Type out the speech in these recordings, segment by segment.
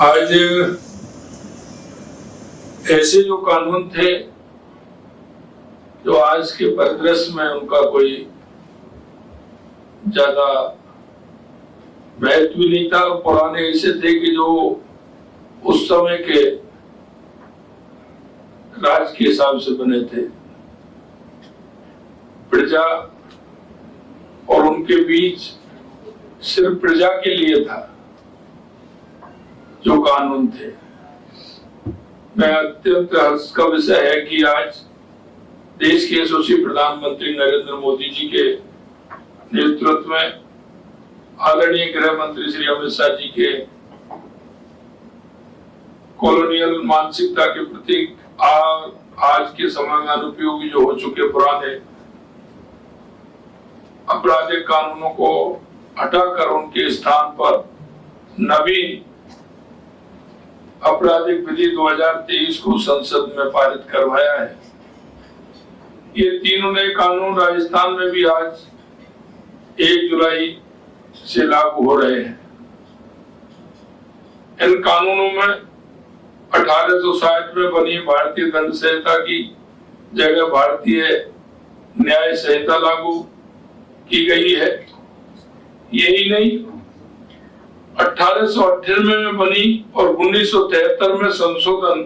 आज ऐसे जो कानून थे जो आज के परिदृश्य में उनका कोई ज्यादा महत्व नहीं था। पुराने ऐसे थे कि जो उस समय के राज के हिसाब से बने थे, प्रजा और उनके बीच सिर्फ प्रजा के लिए था जो कानून थे। मैं अत्यंत हर्ष का विषय है कि आज देश के यशस्वी प्रधानमंत्री नरेंद्र मोदी जी के नेतृत्व में आदरणीय गृह मंत्री श्री अमित शाह जी के कॉलोनियल मानसिकता के प्रतीक आज के समय में अनुपयोगी जो हो चुके पुराने आपराधिक कानूनों को हटाकर उनके स्थान पर नवीन आपराधिक विधि 2023 को संसद में पारित करवाया है। ये तीनों नए कानून राजस्थान में भी आज 1 जुलाई से लागू हो रहे हैं। इन कानूनों में 1860 में बनी भारतीय दंड संहिता की जगह भारतीय न्याय संहिता लागू की गई है। यही नहीं, 1898 में बनी और 1973 में संशोधन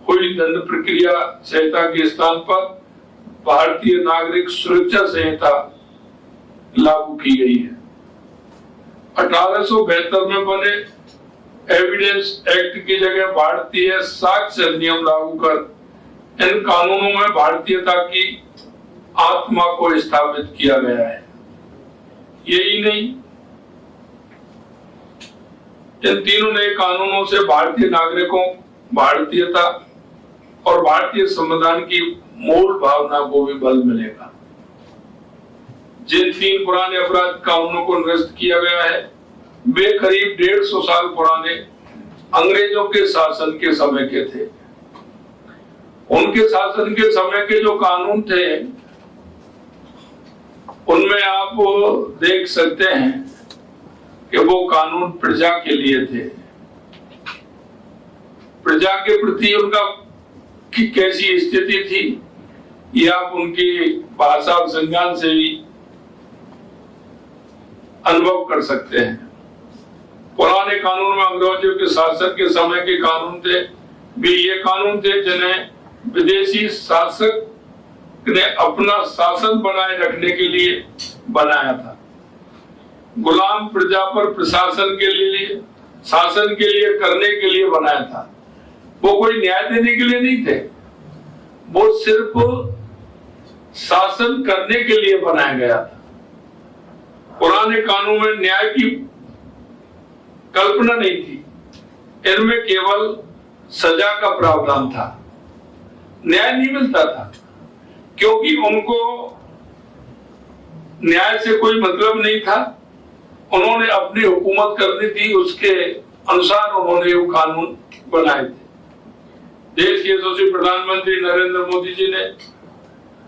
हुई दंड प्रक्रिया संहिता के स्थान पर भारतीय नागरिक सुरक्षा संहिता लागू की गई है। 1872 में बने एविडेंस एक्ट की जगह भारतीय साक्ष्य अधिनियम लागू कर इन कानूनों में भारतीयता की आत्मा को स्थापित किया गया है। यही नहीं, इन तीनों नए कानूनों से भारतीय नागरिकों, भारतीयता और भारतीय संविधान की मूल भावना को भी बल मिलेगा। जिन 3 पुराने अपराध कानूनों को निरस्त किया गया है वे करीब 150 साल पुराने अंग्रेजों के शासन के समय के थे। उनके शासन के समय के जो कानून थे उनमें आप देख सकते हैं कि वो कानून प्रजा के लिए थे। प्रजा के प्रति उनका कैसी स्थिति थी ये आप उनकी भाषा और संज्ञान से भी अनुभव कर सकते हैं। पुराने कानून में अंग्रेजों के शासक के समय के कानून थे भी ये कानून थे जिन्हें विदेशी शासक ने अपना शासन बनाए रखने के लिए बनाया था। गुलाम प्रजा पर प्रशासन के लिए, शासन के लिए, करने के लिए बनाया था। वो कोई न्याय देने के लिए नहीं थे, वो सिर्फ शासन करने के लिए बनाया गया था। पुराने कानून में न्याय की कल्पना नहीं थी, इनमें केवल सजा का प्रावधान था। न्याय नहीं मिलता था क्योंकि उनको न्याय से कोई मतलब नहीं था। उन्होंने अपनी हुकूमत करनी थी, उसके अनुसार उन्होंने वो कानून बनाए थे। देश के यशस्वी प्रधानमंत्री नरेंद्र मोदी जी ने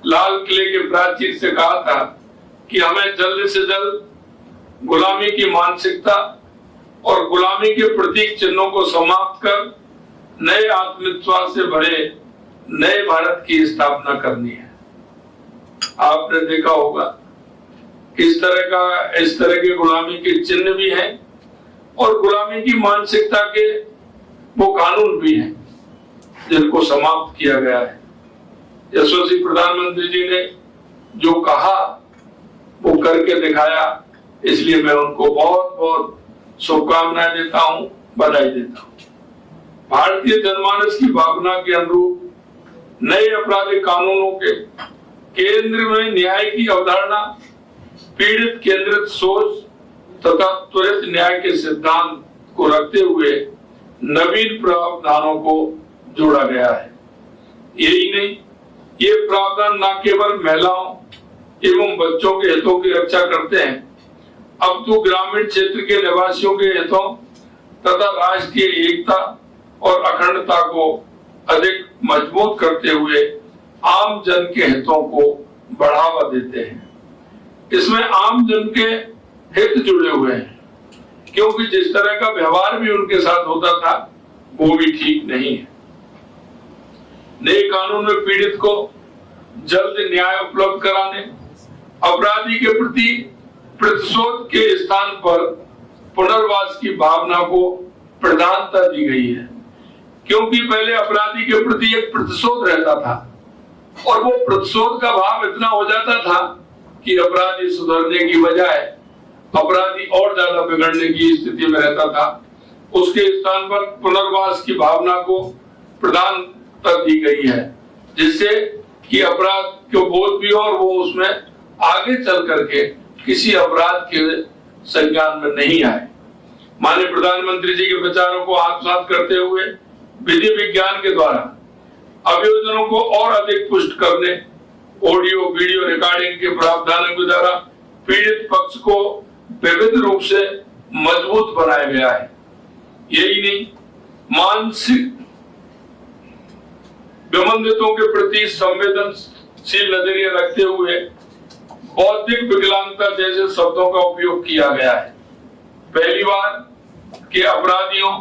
लाल किले के प्राचीर से कहा था कि हमें जल्द से जल्द गुलामी की मानसिकता और गुलामी के प्रतीक चिन्हों को समाप्त कर नए आत्मविश्वास से भरे नए भारत की स्थापना करनी है। आपने देखा होगा इस तरह के गुलामी के चिन्ह भी हैं और गुलामी की मानसिकता के वो कानून भी हैं जिनको समाप्त किया गया है। यशस्वी प्रधानमंत्री जी ने जो कहा वो करके दिखाया, इसलिए मैं उनको बहुत बहुत शुभकामनाएं देता हूं, बधाई देता हूं। भारतीय जनमानस की भावना के अनुरूप नए आपराधिक कानूनों के केंद्र में न्याय की अवधारणा, पीड़ित केंद्रित सोच तथा त्वरित न्याय के सिद्धांत को रखते हुए नवीन प्रावधानों को जोड़ा गया है। यही नहीं, ये प्रावधान न केवल महिलाओं एवं बच्चों के हितों की रक्षा करते हैं, अब तो ग्रामीण क्षेत्र के निवासियों के हितों तथा राष्ट्रीय एकता और अखंडता को अधिक मजबूत करते हुए आम जन के हितों को बढ़ावा देते हैं। इसमें आम जन के हित जुड़े हुए हैं। क्योंकि जिस तरह का व्यवहार भी उनके साथ होता था वो भी ठीक नहीं है। नए कानून में पीड़ित को जल्द न्याय उपलब्ध कराने, अपराधी के प्रति प्रतिशोध के स्थान पर पुनर्वास की भावना को प्रधानता दी गई है, क्योंकि पहले अपराधी के प्रति एक प्रतिशोध रहता था और वो प्रतिशोध का भाव इतना हो जाता था कि अपराधी सुधरने की बजाय अपराधी और ज्यादा बिगड़ने की स्थिति में रहता था। उसके स्थान पर पुनर्वास की भावना को प्रधानता दी गई है, जिससे कि अपराध को बोध भी हो और वो उसमें आगे चल करके किसी अपराध के संज्ञान में नहीं आए। माननीय प्रधानमंत्री जी के विचारों को आत्मसात करते हुए विधि विज्ञान के द्वारा अभियोजनों को और अधिक पुष्ट करने, ऑडियो वीडियो रिकॉर्डिंग के प्रावधानों के द्वारा पीड़ित पक्ष को विविध रूप से मजबूत बनाया गया है। यही नहीं, मानसिक विमंदितों के प्रति संवेदनशील नजरिया रखते हुए बौद्धिक विकलांगता जैसे शब्दों का उपयोग किया गया है। पहली बार के अपराधियों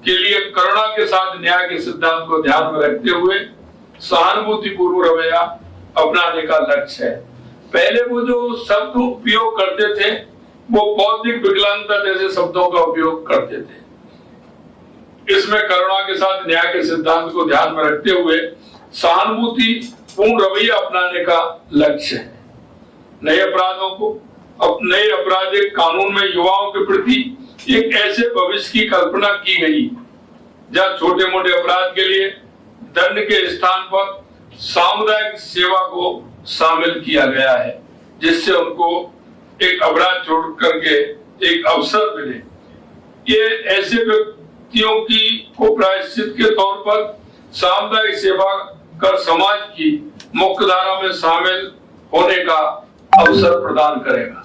के लिए करुणा के साथ न्याय के सिद्धांत को ध्यान में रखते हुए सहानुभूतिपूर्व रवैया अपनाने का लक्ष्य है। पहले वो जो शब्द उपयोग करते थे वो बौद्धिक विकलांगता जैसे शब्दों का उपयोग करते थे। इसमें करुणा के साथ न्याय के सिद्धांत को ध्यान में रखते हुए सहानुभूति पूर्ण रवैया अपनाने का लक्ष्य है। नए अपराधों को नए आपराधिक कानून में युवाओं के प्रति एक ऐसे भविष्य की कल्पना की गई जहां छोटे मोटे अपराध के लिए दंड के स्थान पर सामुदायिक सेवा को शामिल किया गया है, जिससे उनको एक अपराध छोड़ करके एक अवसर मिले। ये ऐसे व्यक्तियों को प्रायश्चित के तौर पर सामुदायिक सेवा कर समाज की मुख्य धारा में शामिल होने का अवसर प्रदान करेगा।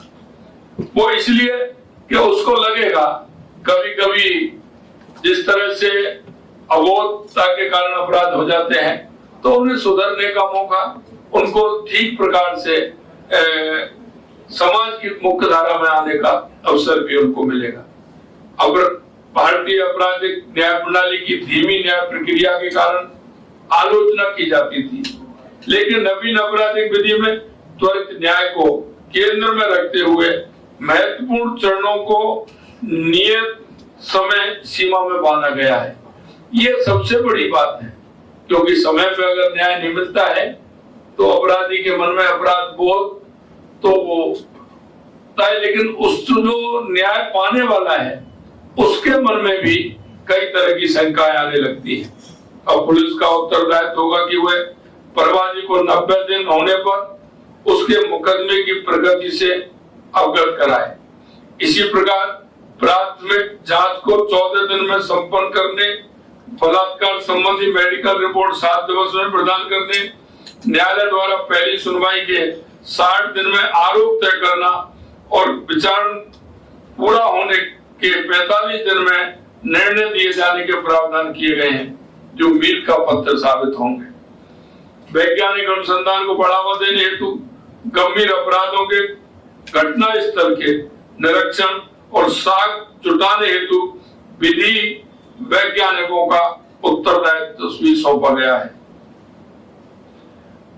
वो इसलिए कि उसको लगेगा कभी कभी जिस तरह से अबोधता के कारण अपराध हो जाते हैं तो उन्हें सुधरने का मौका, उनको ठीक प्रकार से समाज की मुख्य धारा में आने का अवसर भी उनको मिलेगा। अब भारतीय आपराधिक न्याय प्रणाली की धीमी न्याय प्रक्रिया के कारण आलोचना की जाती थी, लेकिन नवीन आपराधिक विधि में त्वरित न्याय को केंद्र में रखते हुए महत्वपूर्ण चरणों को नियत समय सीमा में बांधा गया है। ये सबसे बड़ी बात है, क्योंकि समय पे अगर न्याय नहीं मिलता है तो अपराधी के मन में अपराध बोध तो वो होता है, लेकिन उस जो न्याय पाने वाला है उसके मन में भी कई तरह की शंकाएं आने लगती है। अब पुलिस का उत्तरदायित्व होगा कि वह अपराधी को 90 दिन होने पर उसके मुकदमे की प्रगति से अवगत कराए। इसी प्रकार प्राथमिक जांच को 14 दिन में संपन्न करने, बलात्कार संबंधी मेडिकल रिपोर्ट 7 दिवस में प्रदान करने, न्यायालय द्वारा पहली सुनवाई के 60 दिन में आरोप तय करना और विचारण पूरा होने के 45 दिन में निर्णय दिए जाने के प्रावधान किए गए हैं, जो मील का पत्थर साबित होंगे। वैज्ञानिक अनुसंधान को बढ़ावा देने हेतु गंभीर अपराधों के घटना स्थल के निरीक्षण और साक्ष्य जुटाने हेतु विधि वैज्ञानिकों का उत्तरदायित्व भी सौंपा गया है।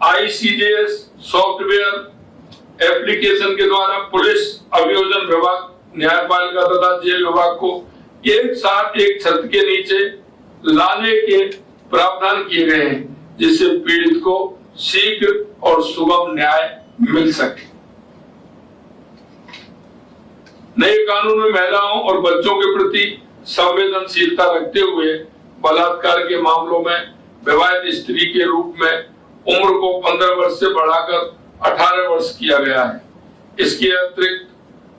ICJS सॉफ्टवेयर एप्लीकेशन के द्वारा पुलिस, अभियोजन विभाग, न्यायपालिका तथा जेल विभाग को एक साथ एक छत के नीचे लाने के प्रावधान किए गए हैं, जिससे पीड़ित को शीघ्र और सुगम न्याय मिल सके। नए कानून में महिलाओं और बच्चों के प्रति संवेदनशीलता रखते हुए बलात्कार के मामलों में विवाहित स्त्री के रूप में उम्र को 15 वर्ष से बढ़ाकर 18 वर्ष किया गया है। इसके अतिरिक्त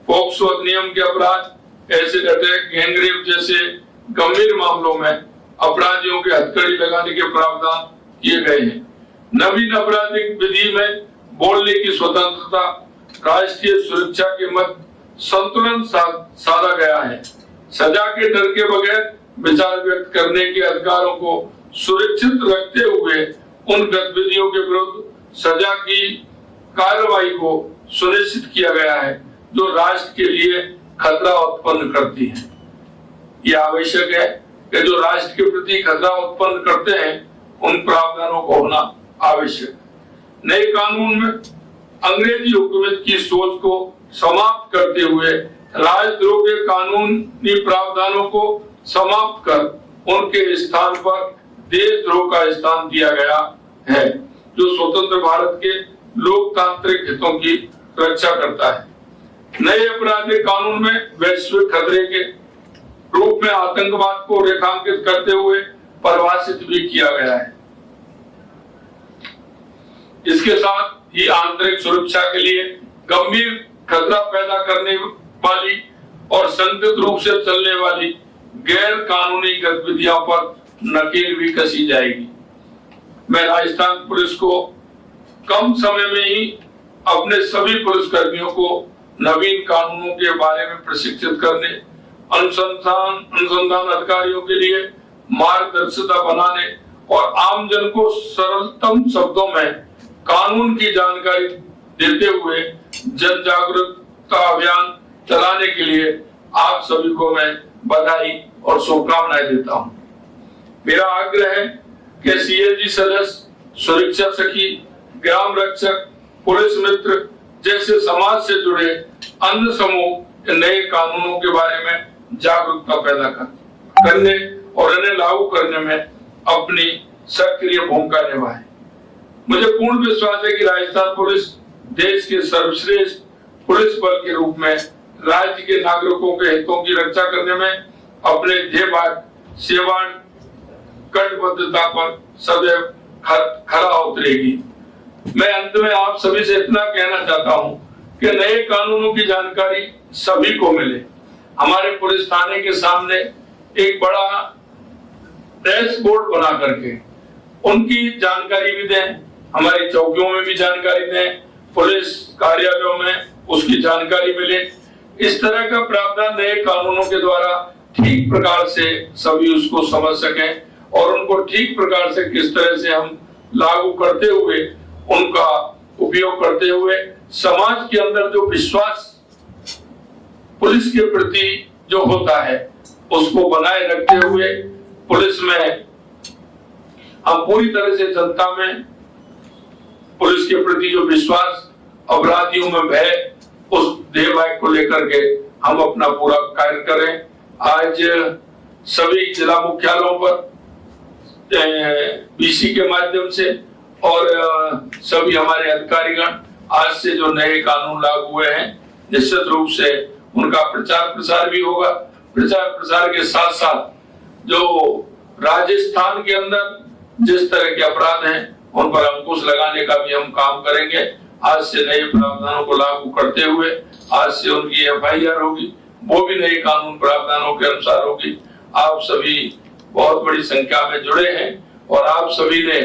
पॉक्सो अधिनियम के अपराध, एसिड अटैक, गैंग रेप जैसे गंभीर मामलों में अपराधियों के हथकड़ी लगाने के प्रावधान किए गए हैं। नवीन आपराधिक विधि में बोलने की स्वतंत्रता, राष्ट्रीय सुरक्षा के मध्य संतुलन साधा गया है। सजा के डर के बगैर विचार व्यक्त करने के अधिकारों को सुरक्षित रखते हुए उन गतिविधियों के विरुद्ध सजा की कार्रवाई को सुनिश्चित किया गया है जो राष्ट्र के लिए खतरा उत्पन्न करती हैं। यह आवश्यक है कि जो राष्ट्र के प्रति खतरा उत्पन्न करते हैं उन प्रावधानों को होना आवश्यक है। नए कानून में अंग्रेजी हुकूमत की सोच को समाप्त करते हुए राजद्रोह के कानूनी प्रावधानों को समाप्त कर उनके स्थान पर देशद्रोह का स्थान दिया गया है, जो स्वतंत्र भारत के लोकतांत्रिक हितों की रक्षा करता है। नए आपराधिक कानून में वैश्विक खतरे के रूप में आतंकवाद को रेखांकित करते हुए परिभाषित भी किया गया है। इसके साथ ही आंतरिक सुरक्षा के लिए गंभीर खतरा पैदा करने वाली और संदिग्ध रूप से चलने वाली गैर कानूनी गतिविधियों पर नकेल भी कसी जाएगी। मैं राजस्थान पुलिस को कम समय में ही अपने सभी पुलिसकर्मियों को नवीन कानूनों के बारे में प्रशिक्षित करने, अनुसंधान अधिकारियों के लिए मार्गदर्शिता बनाने और आमजन को सरलतम शब्दों में कानून की जानकारी देते हुए जन जागरूकता अभियान चलाने के लिए आप सभी को मैं बधाई और शुभकामनाएं देता हूं। मेरा आग्रह है कि सीएजी सदस्य, सुरक्षा सखी, ग्राम रक्षक, पुलिस मित्र जैसे समाज से जुड़े अन्य समूह नए कानूनों के बारे में जागरूकता पैदा करने और इन्हें लागू करने में अपनी सक्रिय भूमिका निभाएं। मुझे पूर्ण विश्वास है कि राजस्थान पुलिस देश के सर्वश्रेष्ठ पुलिस बल के रूप में राज्य के नागरिकों के हितों की रक्षा करने में अपने ध्येय सेवा कटिबद्धता पर सदैव खरा उतरेगी। मैं अंत में आप सभी से इतना कहना चाहता हूं कि नए कानूनों की जानकारी सभी को मिले। हमारे पुलिस थाने के सामने एक बड़ा डैशबोर्ड बना करके उनकी जानकारी भी दें, हमारी चौकियों में भी जानकारी दें, पुलिस कार्यालयों में उसकी जानकारी मिले। इस तरह का प्रावधान नए कानूनों के द्वारा ठीक प्रकार से सभी उसको समझ सकें और उनको ठीक प्रकार से किस तरह से हम लागू करते हुए उनका उपयोग करते हुए समाज के अंदर जो विश्वास पुलिस के प्रति जो होता है उसको बनाए रखते हुए पुलिस में हम पूरी तरह से जनता में पुलिस के प्रति जो विश्वास, अपराधियों में भय, उस ध्येय को लेकर के हम अपना पूरा कार्य करें। आज सभी जिला मुख्यालयों पर बीसी के माध्यम से और सभी हमारे अधिकारीगण आज से जो नए कानून लागू हुए हैं निश्चित रूप से उनका प्रचार प्रसार भी होगा। प्रचार प्रसार के साथ साथ जो राजस्थान के अंदर जिस तरह के अपराध हैं उन पर अंकुश लगाने का भी हम काम करेंगे। आज से नए प्रावधानों को लागू करते हुए आज से उनकी एफआईआर होगी, वो भी नए कानून प्रावधानों के अनुसार होगी। आप सभी बहुत बड़ी संख्या में जुड़े हैं और आप सभी ने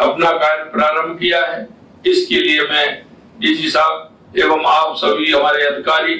अपना कार्य प्रारंभ किया है। इसके लिए मैं डीजी साहब एवं आप सभी हमारे अधिकारी